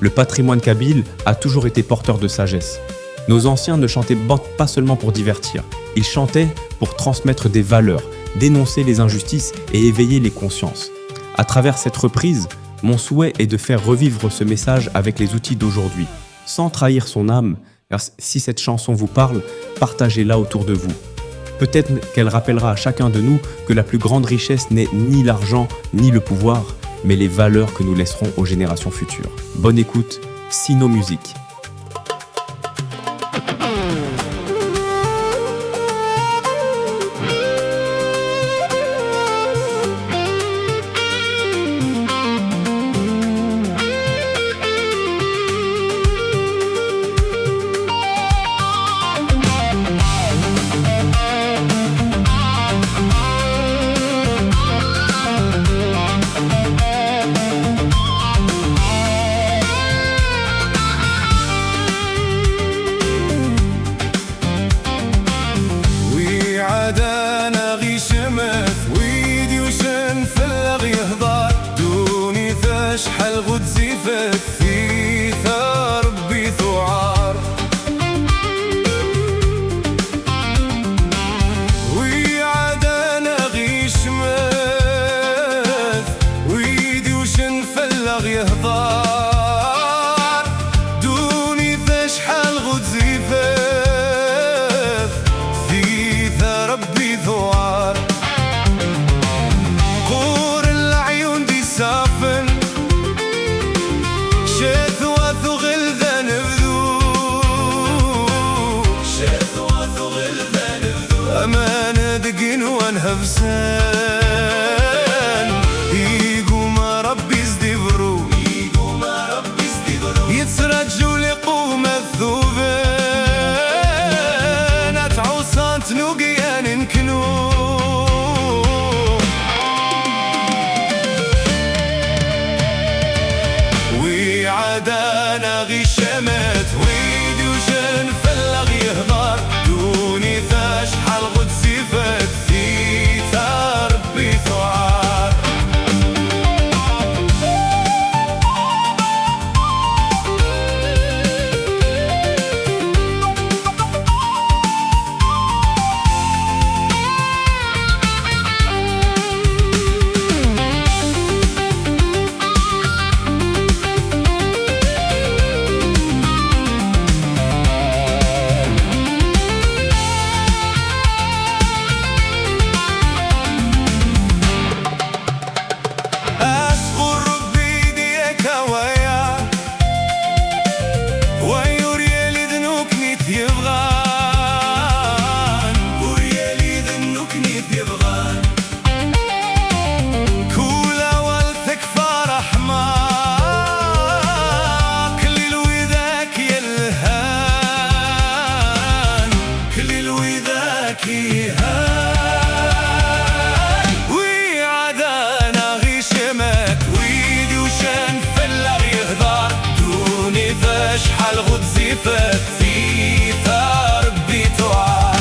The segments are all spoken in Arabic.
Le patrimoine kabyle a toujours été porteur de sagesse. Nos anciens ne chantaient pas seulement pour divertir, ils chantaient pour transmettre des valeurs, dénoncer les injustices et éveiller les consciences. À travers cette reprise, mon souhait est de faire revivre ce message avec les outils d'aujourd'hui, sans trahir son âme, car si cette chanson vous parle, partagez-la autour de vous. Peut-être qu'elle rappellera à chacun de nous que la plus grande richesse n'est ni l'argent ni le pouvoir, mais les valeurs que nous laisserons aux générations futures. Bonne écoute, Sino Music. عدانا غي شمس ويدي وشن فلغ يهضر دوني تشحل غد زيفت في ثار ربي ثعار وعدانا غي شمس ويدي وشن فلغ يهضر دوني تشحل غد زيفت ربي ثوار قور العيون دي سافن شثوة غلذان بذو شثوة غلذان بذو أمان دقين وانهفسان يقوم ربي زدبرو يقوم ربي زدبرو يتسرجوا لقوم الثوبان أتعوصان تنوقي وعدانا غي شمت ويدي وشن فلغ يهضر دوني تشحل غد زيفت في ثار ربي ثعار وعدانا غي شمت ويدي وشن فلغ يهضر دوني تشحل غد زيفت في ثار ربي ثعار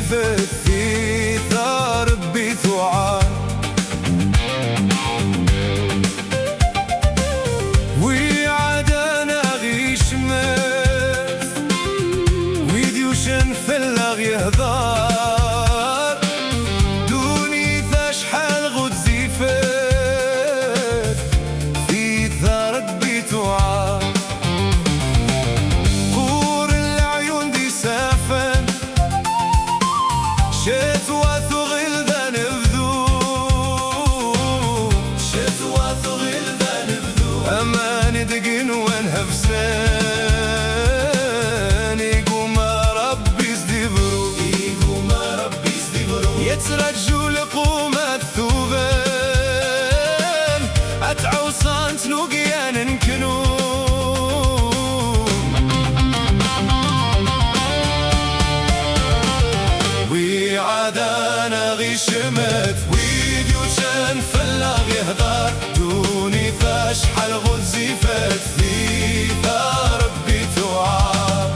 ثيفت في ثار بثوعا ويعدنا غيشمس ويديوشن في اللغ يهضار دوني ثشحال غد زيفت في ثار بثوعا شتوات غلدان بذو أمان دقن ونهفسان يقوم ربي زدبرو يترجو لقوم الثوبان أتعوصان تنوقيان انكنو ويعدانا غيشمت ويديوشن فلاغ يهدار دوني فاشحال غد زيفت في ثار بثوعا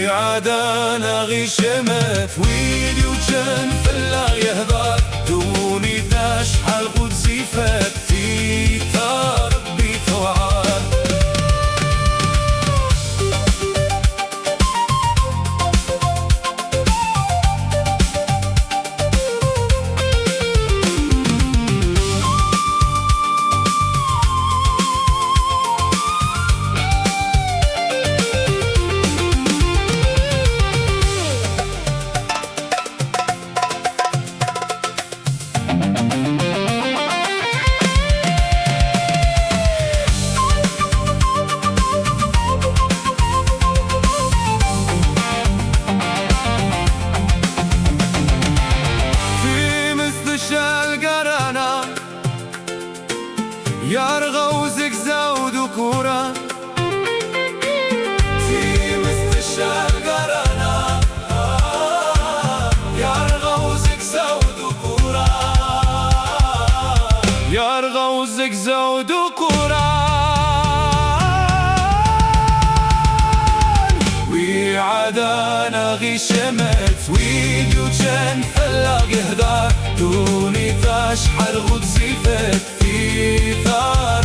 عدانا غيشمت ويديوشن فلاغ يهضر دوني تشحال غد زيفت في ثار بثوعا يرغو زقزاود وكورة في مثل الشالقرنا يرغو زقزاود وكورة يرغو زقزاود وكورة ويعدانا غيشمت ويديوشن فلاغ يهدار دوني تشحال غد زيفت في ثار